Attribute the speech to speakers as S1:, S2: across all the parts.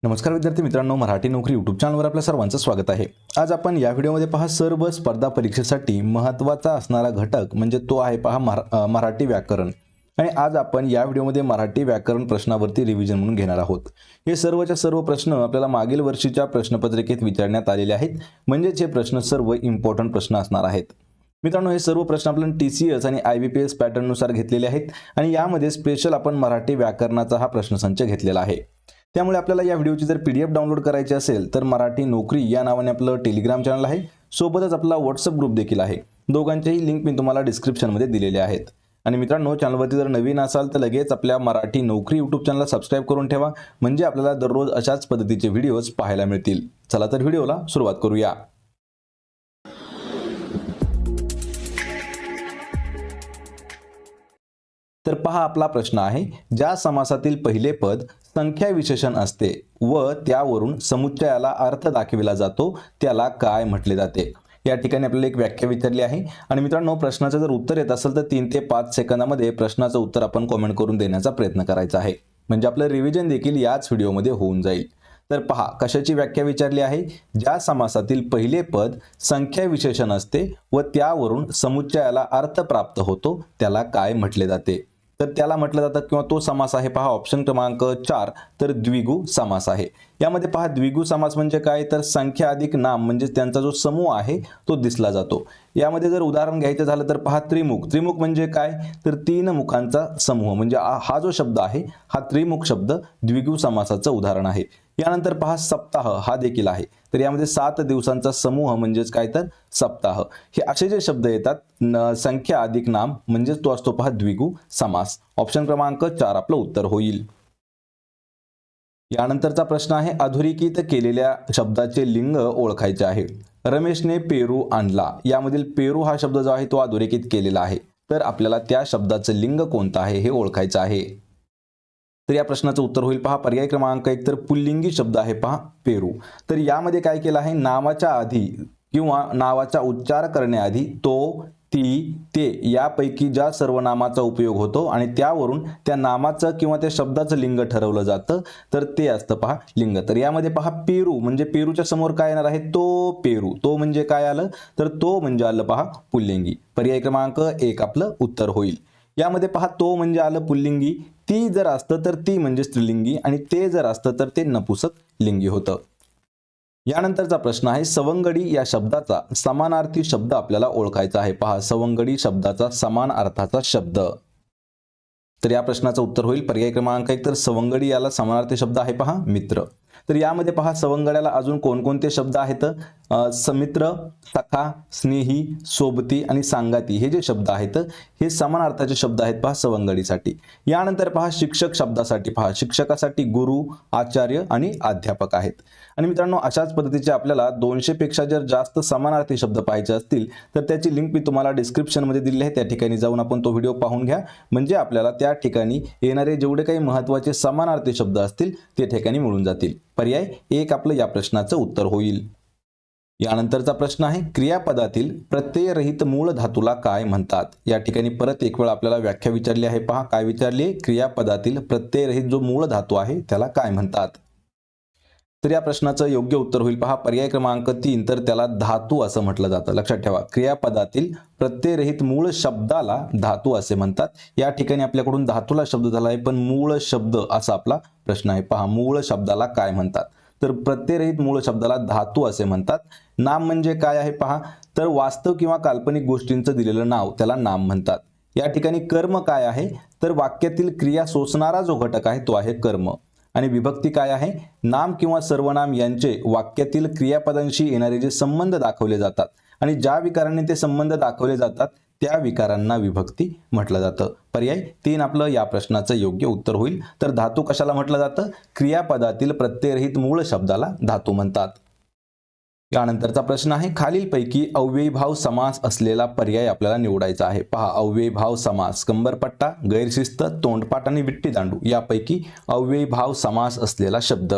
S1: नमस्कार विद्यार्थी मित्रांनो, मराठी नोकरी यूट्यूब चॅनलवर आपल्या सर्वांचं स्वागत आहे। आज आपण या व्हिडिओमध्ये पहा सर्व स्पर्धा परीक्षेसाठी महत्त्वाचा असणारा घटक म्हणजे तो आहे पहा मराठी व्याकरण। आणि आज आपण या व्हिडिओमध्ये मराठी व्याकरण प्रश्नावरती रिव्हिजन म्हणून घेणार आहोत। हे सर्वच्या सर्व प्रश्न आपल्याला मागील वर्षीच्या प्रश्नपत्रिकेत विचारण्यात आलेले आहेत, म्हणजेच हे प्रश्न सर्व इम्पॉर्टंट प्रश्न असणार आहेत। मित्रांनो, हे सर्व प्रश्न आपण TCS आणि IBPS पॅटर्न नुसार घेतलेले आहेत आणि यामध्ये स्पेशल आपण मराठी व्याकरणाचा हा प्रश्नसंच घेतलेला आहे। त्यामुळे आपल्याला या व्हिडिओची जर PDF डाउनलोड करायची असेल तर मराठी नोकरी या नावाने आपलं टेलिग्राम चॅनल आहे, सोबतच आपला WhatsApp ग्रुप देखील आहे। दोघांचेही लिंक मी तुम्हाला डिस्क्रिप्शन मध्ये दिलेले आहेत। आणि मित्रांनो, चॅनलवरती जर नवीन असाल तर लगेच आपल्या मराठी नोकरी यूट्यूब चॅनलला सबस्क्राइब करून ठेवा, म्हणजे आपल्याला दररोज अशाच पद्धतीचे व्हिडिओज पाहायला मिळतील। चला तर व्हिडिओला सुरुवात करूया। तर पहा, आपला प्रश्न आहे, ज्या समासातील पहिले पद संख्या विशेषण असते व त्यावरून समुच्चयाला अर्थ दाखविला जातो त्याला काय म्हटले जाते। या ठिकाणी आपल्याला एक व्याख्या विचारली आहे आणि मित्रांनो, प्रश्नाचं जर उत्तर येत असेल तर 3 ते 5 सेकंदामध्ये प्रश्नाचं उत्तर आपण कमेंट करून देण्याचा प्रयत्न करायचा आहे, म्हणजे आपलं रिव्हिजन देखील याच व्हिडिओमध्ये होऊन जाईल। तर पहा, कशाची व्याख्या विचारली आहे, ज्या समासातील पहिले पद संख्या विशेषण असते व त्यावरून समुच्चयाला अर्थ प्राप्त होतो त्याला काय म्हटले जाते। तर त्याला म्हटलं जातं किंवा तो समास आहे पहा ऑप्शन क्रमांक 4, तर द्विगु समास आहे। यामध्ये पहा, द्विगु समास म्हणजे काय, तर संख्या अधिक नाम म्हणजे त्यांचा जो समूह आहे तो दिसला जातो। यामध्ये जर उदाहरण घ्यायचं झालं तर पहा, त्रिमुख। त्रिमुख म्हणजे काय, तर 3 मुखांचा समूह, म्हणजे हा जो शब्द आहे हा त्रिमुख शब्द द्विगु समासाचं उदाहरण आहे। यानंतर पहा, सप्ताह हा देखील आहे, तर यामध्ये 7 दिवसांचा समूह म्हणजेच काय, तर सप्ताह। हे असे जे शब्द येतात संख्या अधिक नाम म्हणजे तो असतो पहा द्विगु समास। ऑप्शन क्रमांक 4 आपलं उत्तर होईल। यानंतरचा प्रश्न आहे, अधोरेखित केलेल्या शब्दाचे लिंग ओळखायचे आहे। रमेशने पेरू आणला, यामधील पेरू हा शब्द जो आहे तो अधोरेखित केलेला आहे, तर आपल्याला त्या शब्दाचं लिंग कोणतं आहे हे ओळखायचं आहे। तर या प्रश्नाचं उत्तर होईल पहा पर्याय क्रमांक 1, तर पुल्लिंगी शब्द आहे पहा पेरू। तर यामध्ये काय केलं आहे, नावाच्या आधी किंवा नावाचा उच्चार करण्याआधी तो, ती, ते यापैकी ज्या सर्वनामाचा उपयोग होतो आणि त्यावरून त्या नामाचं किंवा त्या शब्दाचं लिंग ठरवलं जातं, तर ते असतं पहा लिंग। तर यामध्ये पहा, पेरू म्हणजे पेरूच्या समोर काय येणार आहे, तो पेरू। तो म्हणजे काय आलं, तर तो म्हणजे आलं पहा पुल्लिंगी। पर्याय क्रमांक 1 आपलं उत्तर होईल। यामध्ये पहा, तो म्हणजे आलं पुल्लिंगी, ती जर असतं तर ती म्हणजे स्त्रीलिंगी आणि ते जर असतं तर ते नपुसक लिंगी होतं। यानंतरचा प्रश्न आहे, सवंगडी या शब्दाचा समानार्थी शब्द आपल्याला ओळखायचा आहे। पहा, सवंगडी शब्दाचा समान अर्थाचा शब्द। तर या प्रश्नाचं उत्तर होईल पर्याय क्रमांक 1, तर सवंगडी याला समानार्थी शब्द आहे पहा मित्र। तर यामध्ये पहा, सवंगड्याला अजून कोणकोणते शब्द आहेत, समित्र, सखा, स्नेही, सोबती आणि सांगाती हे जे शब्द आहेत हे समान अर्थाचे शब्द आहेत पहा सवंगडीसाठी। यानंतर पहा, शिक्षक शब्दासाठी पहा, शिक्षकासाठी गुरु, आचार्य आणि अध्यापक आहेत। आणि मित्रांनो, अशाच पद्धतीचे आपल्याला 200 पेक्षा जर जास्त समानार्थी शब्द पाहायचे असतील तर त्याची लिंक मी तुम्हाला डिस्क्रिप्शन मध्ये दिली आहे, त्या ठिकाणी जाऊन आपण तो व्हिडिओ पाहून घ्या, म्हणजे आपल्याला त्या ठिकाणी येणारे जेवढे काही महत्त्वाचे समानार्थी शब्द असतील ते ठिकाणी मिळून जातील। पर्याय 1 आपलं या प्रश्नाचं उत्तर होईल। यानंतरचा प्रश्न आहे, क्रियापदातील प्रत्ययरहित मूळ धातूला काय म्हणतात। या ठिकाणी परत एक वेळ आपल्याला व्याख्या विचारली आहे पहा, काय विचारली, क्रियापदातील प्रत्ययरहित जो मूळ धातू आहे त्याला काय म्हणतात। तर या प्रश्नाचं योग्य उत्तर होईल पहा पर्याय क्रमांक 3, तर त्याला धातू असं म्हटलं जातं। लक्षात ठेवा, क्रियापदातील प्रत्ययरहित मूळ शब्दाला धातू असे म्हणतात। या ठिकाणी आपल्याकडून धातूला शब्द झाला आहे, पण मूळ शब्द असा आपला प्रश्न आहे। पहा, मूळ शब्दाला काय म्हणतात, तर प्रत्ययरहित मूळ शब्दाला धातू असे म्हणतात। नाम म्हणजे काय आहे पहा, तर वास्तव किंवा काल्पनिक गोष्टींचं दिलेलं नाव त्याला नाम म्हणतात। या ठिकाणी कर्म काय आहे, तर वाक्यातील क्रिया सोसणारा जो घटक आहे तो आहे कर्म। आणि विभक्ती काय आहे, नाम किंवा सर्वनाम यांचे वाक्यातील क्रियापदांशी येणारे जे संबंध दाखवले जातात आणि ज्या विकारांनी ते संबंध दाखवले जातात त्या विकारांना विभक्ती म्हटलं जातं। पर्याय 3 आपलं या प्रश्नाचं योग्य उत्तर होईल। तर धातू कशाला म्हटलं जातं, क्रियापदातील प्रत्ययरहित मूळ शब्दाला धातू म्हणतात। यानंतरचा प्रश्न आहे, खालीलपैकी अव्ययीभाव समास असलेला पर्याय आपल्याला निवडायचा आहे। पहा, अव्ययीभाव समास, कंबरपट्टा, गैरशिस्त, तोंडपाठ आणि विट्टी दांडू यापैकी अव्ययीभाव समास असलेला शब्द।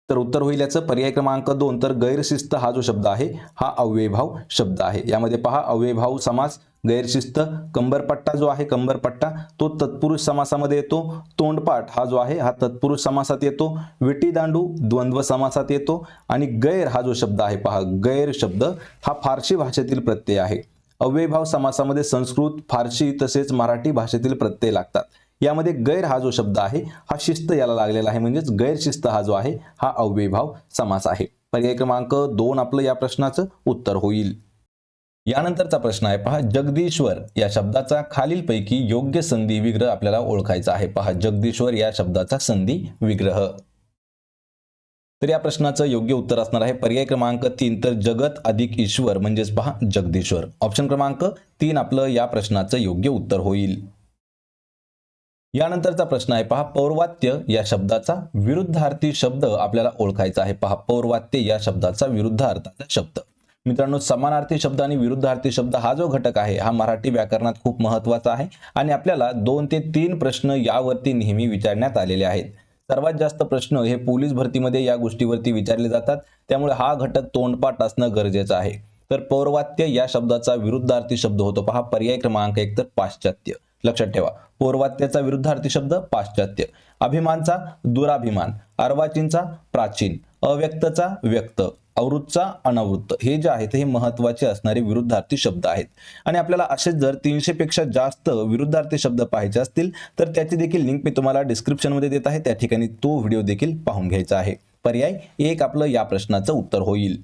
S1: तर उत्तर होईल याचं पर्याय क्रमांक 2. तर गैरशिस्त हा जो शब्द आहे हा अव्ययभाव शब्द आहे. यामध्ये पहा अव्ययभाव समास, गैरशिस्त, कंबरपट्टा जो आहे कंबरपट्टा तो तत्पुरुष समासामध्ये येतो, तोंडपाठ हा जो आहे हा तत्पुरुष समासात येतो, विटीदांडू द्वंद्व समासात येतो आणि गैर हा जो शब्द आहे पहा गैर शब्द हा फारसी भाषेतील प्रत्यय आहे. अव्ययभाव समासामध्ये संस्कृत, फारसी तसेच मराठी भाषेतील प्रत्यय लागतात. यामध्ये गैर हा जो शब्द आहे हा शिस्त याला लागलेला आहे, म्हणजेच गैरशिस्त हा जो आहे हा अव्ययभाव समास आहे. पर्याय क्रमांक 2 आपलं या प्रश्नाचं उत्तर होईल. यानंतरचा प्रश्न आहे पहा जगदीश्वर या शब्दाचा खालीलपैकी योग्य संधी विग्रह आपल्याला ओळखायचा आहे. पहा जगदीश्वर या शब्दाचा संधी विग्रह. तर या प्रश्नाचं योग्य उत्तर असणार आहे पर्याय क्रमांक 3. तर जगत अधिक ईश्वर म्हणजेच पहा जगदीश्वर. ऑप्शन क्रमांक 3 आपलं या प्रश्नाचं योग्य उत्तर होईल. यानंतरचा प्रश्न आहे पहा पौर्वात्य या शब्दाचा विरुद्धार्थी शब्द आपल्याला ओळखायचा आहे. पहा पौर्वात्य या शब्दाचा विरुद्धार्थाचा शब्द. मित्रांनो समानार्थी शब्द आणि विरुद्धार्थी शब्द हा जो घटक आहे हा मराठी व्याकरणात खूप महत्त्वाचा आहे आणि आपल्याला 2 ते 3 प्रश्न यावरती नेहमी विचारण्यात आलेले आहेत. सर्वात जास्त प्रश्न हे पोलीस भरतीमध्ये या गोष्टीवरती विचारले जातात, त्यामुळे हा घटक तोंडपाठ असणं गरजेचं आहे. तर पौर्वात्य या शब्दाचा विरुद्धार्थी शब्द होतो पहा पर्याय क्रमांक 1. तर पाश्चात्य. लक्षात ठेवा पौर्वात्याचा विरुद्धार्थी शब्द पाश्चात्य. अभिमानचा दुराभिमान, अर्वाचीनचा प्राचीन, अव्यक्तचा व्यक्त, अवृत्तचा अनवृत्त हे जे आहेत हे महत्त्वाचे असणारे विरुद्धार्थी शब्द आहेत. आणि आपल्याला असेच जर 300 पेक्षा जास्त विरुद्धार्थी शब्द पाहायचे असतील तर त्याची देखील लिंक मी तुम्हाला डिस्क्रिप्शन मध्ये देत आहे, त्या ठिकाणी तो व्हिडिओ देखील पाहून घ्यायचा आहे. पर्याय 1 आपलं या प्रश्नाचं उत्तर होईल.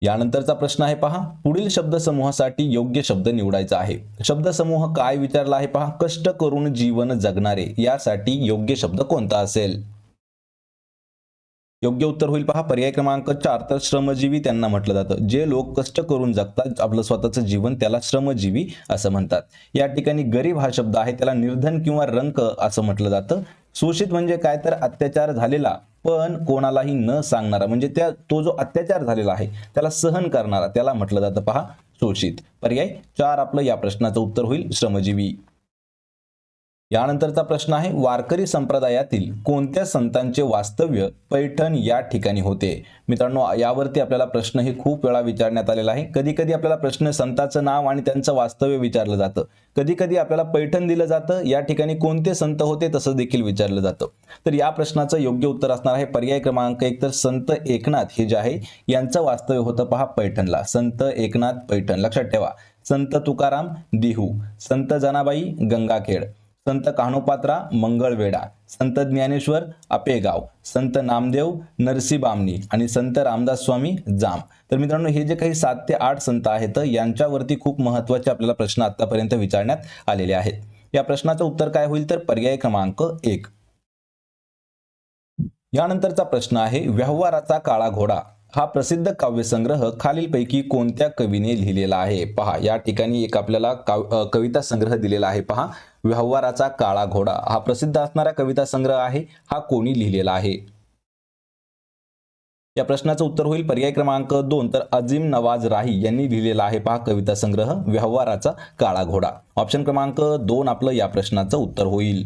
S1: यानंतरचा प्रश्न आहे पहा पुढील शब्दसमूहासाठी योग्य शब्द निवडायचा आहे. शब्दसमूह काय विचारला आहे पहा कष्ट करून जीवन जगणारे यासाठी योग्य शब्द कोणता असेल. योग्य उत्तर होईल पहा पर्याय क्रमांक 4. तर श्रमजीवी त्यांना म्हटलं जातं. जे लोक कष्ट करून जगतात आपलं स्वतःचं जीवन त्याला श्रमजीवी असं म्हणतात. या ठिकाणी गरीब हा शब्द आहे त्याला निर्धन किंवा रंक असं म्हटलं जातं. शोषित म्हणजे काय तर अत्याचार झालेला पण कोणालाही न सांगणारा, म्हणजे तो जो अत्याचार झालेला आहे त्याला सहन करणारा त्याला म्हटलं जातं पहा शोषित. पर्याय 4 आपलं या प्रश्नाचं उत्तर होईल श्रमजीवी. यानंतरचा प्रश्न आहे वारकरी संप्रदायातील कोणत्या संतांचे वास्तव्य पैठण या ठिकाणी होते. मित्रांनो यावरती आपल्याला प्रश्न हे खूप वेळा विचारण्यात आलेला आहे. कधी कधी आपल्याला प्रश्न संतांचं नाव आणि त्यांचं वास्तव्य विचारलं जातं, कधी कधी आपल्याला पैठण दिलं जातं, या ठिकाणी कोणते संत होते तसं देखील विचारलं जातं. तर या प्रश्नाचं योग्य उत्तर असणार आहे पर्याय क्रमांक 1. तर संत एकनाथ हे जे आहे यांचं वास्तव्य होतं पहा पैठणला. संत एकनाथ पैठण. लक्षात ठेवा संत तुकाराम देहू, संत जनाबाई गंगाखेड, संत कान्होपात्रा मंगळवेढा, संत ज्ञानेश्वर आपेगाव, संत नामदेव नरसीबामणी आणि संत रामदास स्वामी जाम. तर मित्रांनो हे जे काही 7 ते 8 संत आहेत यांच्यावरती खूप महत्त्वाचे आपल्याला प्रश्न आतापर्यंत विचारण्यात आलेले आहेत. या प्रश्नाचं उत्तर काय होईल तर पर्याय क्रमांक 1. यानंतरचा प्रश्न आहे व्यवहाराचा काळा घोडा हा प्रसिद्ध काव्यसंग्रह खालीलपैकी कोणत्या कवीने लिहिलेला आहे. पहा या ठिकाणी एक आपल्याला कविता संग्रह दिलेला आहे पहा व्यवहाराचा काळा घोडा हा प्रसिद्ध असणारा कविता संग्रह आहे. हा कोणी लिहिलेला आहे. या प्रश्नाचं उत्तर होईल पर्याय क्रमांक 2. तर अजीम नवाज राही यांनी लिहिलेला आहे पहा कविता संग्रह व्यवहाराचा काळा घोडा. ऑप्शन क्रमांक 2 आपलं या प्रश्नाचं उत्तर होईल.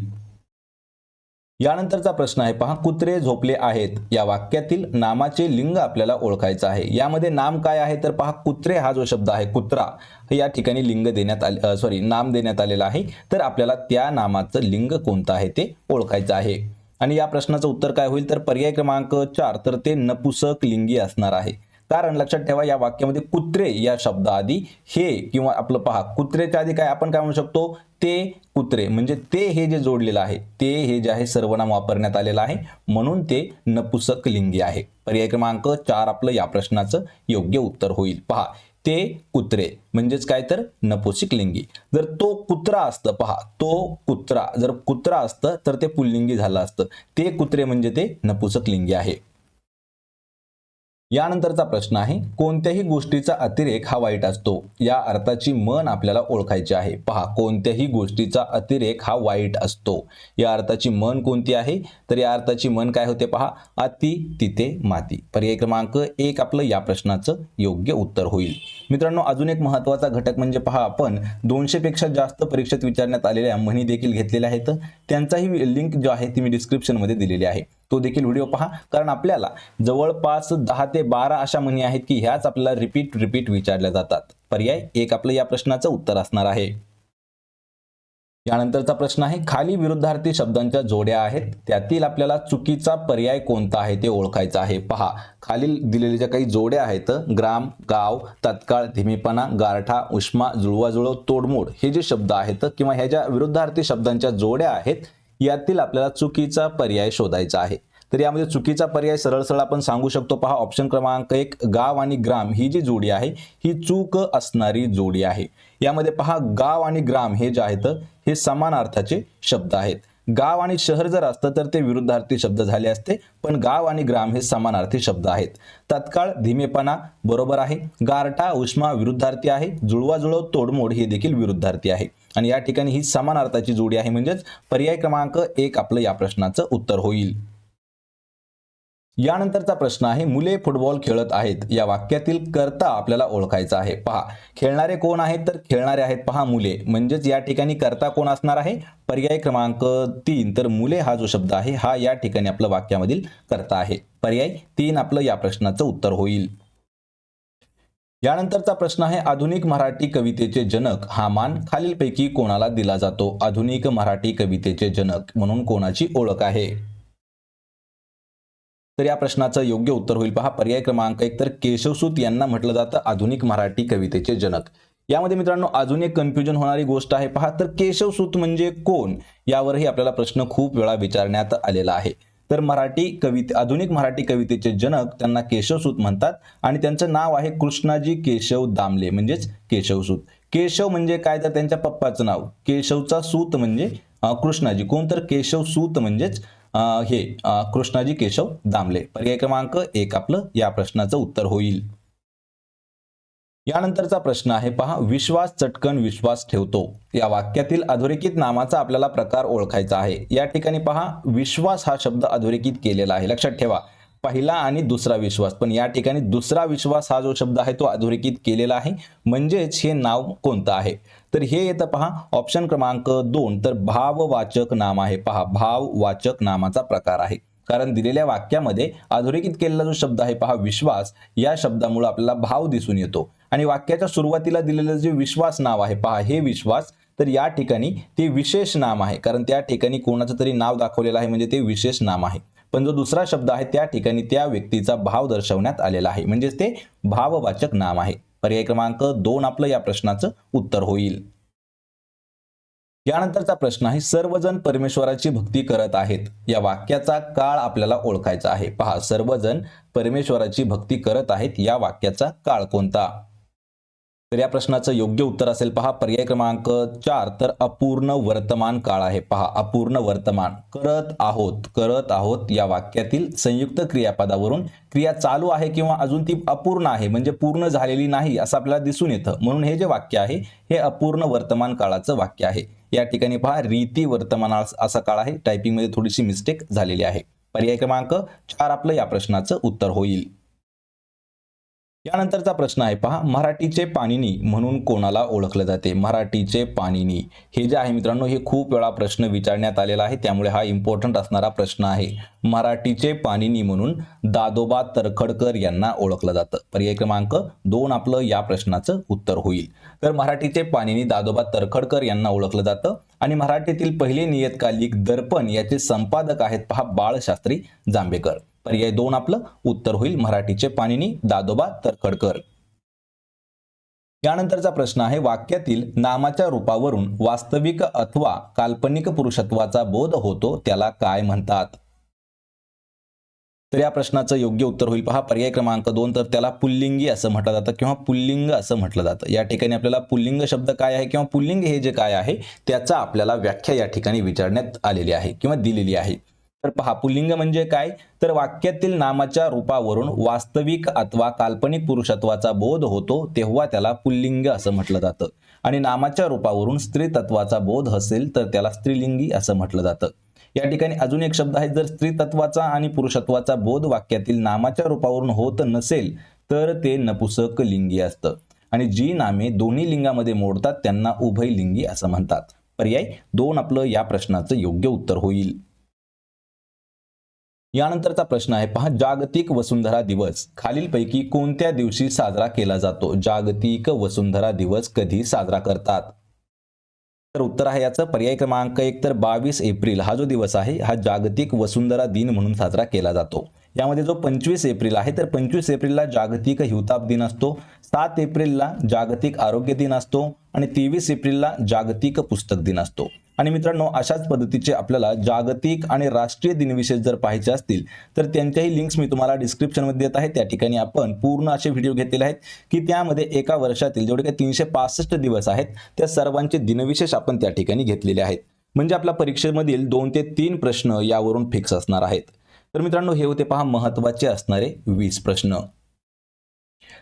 S1: यानंतरचा प्रश्न आहे पहा कुत्रे झोपले आहेत या वाक्यातील नामाचे लिंग आपल्याला ओळखायचं आहे. यामध्ये नाम काय आहे तर पहा कुत्रे हा जो शब्द आहे कुत्रा या ठिकाणी लिंग देण्यात आले नाम देण्यात आलेलं आहे. तर आपल्याला त्या नामाचं लिंग कोणतं आहे ते ओळखायचं आहे. आणि या प्रश्नाचं उत्तर काय होईल तर पर्याय क्रमांक 4. तर ते नपुसक लिंगी असणार आहे. कारण लक्षात ठेवा या वाक्यामध्ये कुत्रे या शब्दाआधी हे किंवा आपलं पहा कुत्रेच्या आधी काय आपण काय म्हणू शकतो ते कुत्रे, म्हणजे ते हे जे जोडलेलं आहे ते हे जे आहे सर्वनाम वापरण्यात आलेलं आहे म्हणून ते नपुसक लिंगी आहे. पर्याय क्रमांक 4 आपलं या प्रश्नाचं योग्य उत्तर होईल. पहा ते कुत्रे म्हणजेच काय तर नपुसक लिंगी. जर तो कुत्रा असतं पहा तो कुत्रा जर कुत्रा असतं तर ते पुल्लिंगी झालं असतं. ते कुत्रे म्हणजे ते नपुसक लिंगी आहे. यानंतरचा प्रश्न आहे कोणत्याही गोष्टीचा अतिरेक हा वाईट असतो या अर्थाची म्हण आपल्याला ओळखायची आहे. पहा कोणत्याही गोष्टीचा अतिरेक हा वाईट असतो या अर्थाची म्हण कोणती आहे तर या अर्थाची म्हण काय होते पहा अति तिथे माती. पर्याय क्रमांक 1 आपलं या प्रश्नाचं योग्य उत्तर होईल. मित्रांनो अजून एक महत्त्वाचा घटक म्हणजे पहा आपण 200 पेक्षा जास्त परीक्षेत विचारण्यात आलेल्या म्हणी देखील घेतलेल्या आहेत. त्यांचाही लिंक जो आहे ती मी डिस्क्रिप्शन मध्ये दिलेली आहे. तो देखील व्हिडिओ पहा, कारण आपल्याला जवळपास 10 ते 12 अशा म्हणी आहेत की ह्याच आपल्याला रिपीट विचारल्या जातात. पर्याय 1 आपलं या प्रश्नाचं उत्तर असणार आहे. यानंतरचा प्रश्न आहे, खाली विरुद्धार्थी शब्दांच्या जोड्या आहेत, त्यातील आपल्याला चुकीचा पर्याय कोणता आहे ते ओळखायचं आहे. पहा, खालील दिलेल्या ज्या काही जोड्या आहेत, ग्राम, गाव, तत्काळ, धीमेपणा, गारठा, उष्मा, जुळवाजुळव, तोडमोड, हे जे शब्द आहेत किंवा ह्या ज्या विरुद्धार्थी शब्दांच्या जोड्या आहेत, यातील आपल्याला चुकीचा पर्याय शोधायचा आहे. तर यामध्ये चुकीचा पर्याय सरळ सरळ आपण सांगू शकतो. पहा, ऑप्शन क्रमांक 1, गाव आणि ग्राम ही जी जोडी आहे ही चूक असणारी जोडी आहे. यामध्ये पहा, गाव आणि ग्राम हे जे आहेत हे समान अर्थाचे शब्द आहेत. गाव आणि शहर जर असतं तर ते विरुद्धार्थी शब्द झाले असते, पण गाव आणि ग्राम हे समानार्थी शब्द आहेत. तत्काळ, धीमेपणा बरोबर आहे. गारठा, उष्मा विरुद्धार्थी आहे. जुळवाजुळव, तोडमोड हे देखील विरुद्धार्थी आहे. आणि या ठिकाणी ही समान अर्थाची जोडी आहे, म्हणजेच पर्याय क्रमांक 1 आपलं या प्रश्नाचं उत्तर होईल. यानंतरचा प्रश्न आहे, मुले फुटबॉल खेळत आहेत, या वाक्यातील कर्ता आपल्याला ओळखायचा आहे. पहा, खेळणारे कोण आहेत, तर खेळणारे आहेत पहा मुले, म्हणजेच या ठिकाणी कर्ता कोण असणार आहे, पर्याय क्रमांक 3. तर मुले हा जो शब्द आहे हा या ठिकाणी आपलं वाक्यामधील कर्ता आहे. पर्याय 3 आपलं या प्रश्नाचं उत्तर होईल. यानंतरचा प्रश्न आहे, आधुनिक मराठी कवितेचे जनक हा मान खालीलपैकी कोणाला दिला जातो. आधुनिक मराठी कवितेचे जनक म्हणून कोणाची ओळख आहे. तर या प्रश्नाचं योग्य उत्तर होईल पहा, पर्याय क्रमांक 1. तर केशवसूत यांना म्हटलं जातं आधुनिक मराठी कवितेचे जनक. यामध्ये मित्रांनो अजून एक कन्फ्युजन होणारी गोष्ट आहे. पहा, तर केशवसूत म्हणजे कोण, यावरही आपल्याला प्रश्न खूप वेळा विचारण्यात आलेला आहे. तर आधुनिक मराठी कवितेचे जनक त्यांना केशवसूत म्हणतात आणि त्यांचं नाव आहे कृष्णाजी केशव दामले, म्हणजेच केशवसूत. केशव म्हणजे काय, तर त्यांच्या पप्पाचं नाव. केशवचा सूत म्हणजे कृष्णाजी, कोण, तर केशवसूत म्हणजेच कृष्णाजी केशव दामले. पर्याय क्रमांक 1 आपलं या प्रश्नाचं उत्तर होईल. यानंतरचा प्रश्न आहे, पहा, विश्वास चटकन विश्वास ठेवतो, या वाक्यातील अधोरेखित नामाचा आपल्याला प्रकार ओळखायचा आहे. या ठिकाणी पहा, विश्वास हा शब्द अधोरेखित केलेला आहे. लक्षात ठेवा, पहिला आणि दुसरा विश्वास, पण या ठिकाणी दुसरा विश्वास हा जो शब्द आहे तो अधोरेखित केलेला आहे, म्हणजेच हे नाव कोणतं आहे, तर हे येतं पहा ऑप्शन क्रमांक 2. तर भाववाचक नाम आहे. पहा, भाववाचक नामाचा प्रकार आहे, कारण दिलेल्या वाक्यामध्ये अधोरेखित केलेला जो शब्द आहे पहा विश्वास, या शब्दामुळे आपल्याला भाव दिसून येतो. आणि वाक्याच्या सुरुवातीला दिलेलं जे विश्वास नाव आहे पहा, हे विश्वास, तर या ठिकाणी ते विशेष नाम आहे, कारण त्या ठिकाणी कोणाचं तरी नाव दाखवलेलं आहे, म्हणजे ते विशेष नाम आहे. पण जो दुसरा शब्द आहे त्या ठिकाणी त्या व्यक्तीचा भाव दर्शवण्यात आलेला आहे, म्हणजेच ते भाववाचक नाम आहे. पर्याय क्रमांक 2 आपलं या प्रश्नाचं उत्तर होईल. यानंतरचा प्रश्न आहे, सर्वजण परमेश्वराची भक्ती करत आहेत, या वाक्याचा काळ आपल्याला ओळखायचा आहे. पहा, सर्वजण परमेश्वराची भक्ती करत आहेत, या वाक्याचा काळ कोणता. तर या प्रश्नाचं योग्य उत्तर असेल पहा पर्याय क्रमांक 4. तर अपूर्ण वर्तमान काळ आहे. पहा, अपूर्ण वर्तमान, करत आहोत या वाक्यातील संयुक्त क्रियापदावरून क्रिया चालू आहे किंवा अजून ती अपूर्ण आहे, म्हणजे पूर्ण झालेली नाही असं आपल्याला दिसून येतं. म्हणून हे जे वाक्य आहे हे अपूर्ण वर्तमान काळाचं वाक्य आहे. या ठिकाणी पहा, रीती वर्तमान असा काळ आहे. टायपिंग मध्ये थोडीशी मिस्टेक झालेली आहे. पर्याय क्रमांक 4 आपलं या प्रश्नाचं उत्तर होईल. यानंतरचा प्रश्न आहे पहा, मराठीचे पाणिनी म्हणून कोणाला ओळखले जाते. मराठीचे पाणिनी हे जे आहे मित्रांनो, हे खूप वेळा प्रश्न विचारण्यात आलेला आहे, त्यामुळे हा इम्पॉर्टंट असणारा प्रश्न आहे. मराठीचे पाणिनी म्हणून दादोबा तरखडकर यांना ओळखलं जातं. पर्याय क्रमांक 2 आपलं या प्रश्नाचं उत्तर होईल. तर मराठीचे पाणिनी दादोबा तरखडकर यांना ओळखलं जातं आणि मराठीतील पहिले नियतकालिक दर्पण याचे संपादक आहेत पहा बाळशास्त्री जांभेकर. पर्याय 2 आपलं उत्तर होईल, मराठीचे पाणिनी दादोबा तरखडकर. यानंतरचा प्रश्न आहे, वाक्यातील नामाच्या रूपावरून वास्तविक अथवा काल्पनिक पुरुषत्वाचा बोध होतो त्याला काय म्हणतात. तर या प्रश्नाचं योग्य उत्तर होईल पहा पर्याय क्रमांक 2. तर त्याला पुल्लिंगी असं म्हटलं जातं किंवा पुल्लिंग असं म्हटलं जातं. या ठिकाणी आपल्याला पुल्लिंग शब्द काय आहे किंवा पुल्लिंग हे जे काय आहे त्याचा आपल्याला व्याख्या या ठिकाणी विचारण्यात आलेली आहे किंवा दिलेली आहे. तर पहा, पुल्लिंग म्हणजे काय, तर वाक्यातील नामाच्या रूपावरून वास्तविक अथवा काल्पनिक पुरुषत्वाचा बोध होतो तेव्हा त्याला पुल्लिंग असं म्हटलं जातं. आणि नामाच्या रूपावरून स्त्रीत्वाचा बोध असेल तर त्याला स्त्रीलिंगी असं म्हटलं जातं. या ठिकाणी अजून एक शब्द आहे, जर स्त्रीत्वाचा आणि पुरुषत्वाचा बोध वाक्यातील नामाच्या रूपावरून होत नसेल तर ते नपुसक लिंगी असतं. आणि जी नामे दोन्ही लिंगामध्ये मोडतात त्यांना उभयलिंगी असं म्हणतात. पर्याय 2 आपलं या प्रश्नाचं योग्य उत्तर होईल. यानंतरचा प्रश्न आहे पहा, जागतिक वसुंधरा दिवस खालीलपैकी कोणत्या दिवशी साजरा केला जातो? जागतिक वसुंधरा दिवस कधी साजरा करतात? तर उत्तर आहे याचं पर्याय क्रमांक 1 तर 22 एप्रिल हा जो दिवस आहे हा जागतिक वसुंधरा दिन म्हणून साजरा केला जातो. यामध्ये जो 25 एप्रिल आहे तर 25 एप्रिलला जागतिक हिवताप दिन असतो, 7 एप्रिलला जागतिक आरोग्य दिन असतो आणि 23 एप्रिलला जागतिक पुस्तक दिन असतो. आणि मित्रांनो, अशाच पद्धतीचे आपल्याला जागतिक आणि राष्ट्रीय दिनविशेष जर पाहायचे असतील तर त्यांच्याही लिंक्स मी तुम्हाला डिस्क्रिप्शनमध्ये देत आहे. त्या ठिकाणी आपण पूर्ण असे व्हिडिओ घेतलेले आहेत की त्यामध्ये एका वर्षातील जेवढे काही 365 दिवस आहेत त्या सर्वांचे दिनविशेष आपण त्या ठिकाणी घेतलेले आहेत. म्हणजे आपल्या परीक्षेमधील 2 ते 3 प्रश्न यावरून फिक्स असणार आहेत. तर मित्रांनो, हे होते पहा महत्त्वाचे असणारे 20 प्रश्न.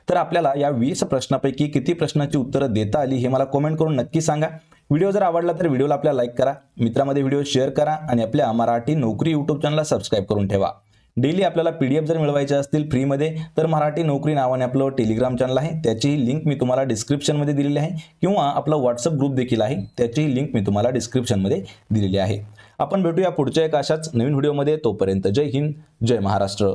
S1: तर आपल्याला या 20 प्रश्नापैकी किती प्रश्नांची उत्तरं देता आली हे मला कमेंट करून नक्की सांगा. व्हिडिओ जर आवडला तर व्हिडिओला आपल्या लाईक करा, मित्रांमध्ये व्हिडिओ शेअर करा आणि आपल्या मराठी नोकरी यूट्यूब चॅनलला सबस्क्राईब करून ठेवा. डेली आपल्याला PDF जर मिळवायचे असतील फ्रीमध्ये तर मराठी नोकरी नावाने आपलं टेलिग्राम चॅनल आहे, त्याचीही लिंक मी तुम्हाला डिस्क्रिप्शनमध्ये दिलेली आहे किंवा आपला व्हॉट्सअप ग्रुप देखील आहे, त्याचीही लिंक मी तुम्हाला डिस्क्रिप्शनमध्ये दिलेली आहे. आपण भेटूया पुढच्या एका अशाच नवीन व्हिडिओमध्ये. तोपर्यंत जय हिंद, जय महाराष्ट्र.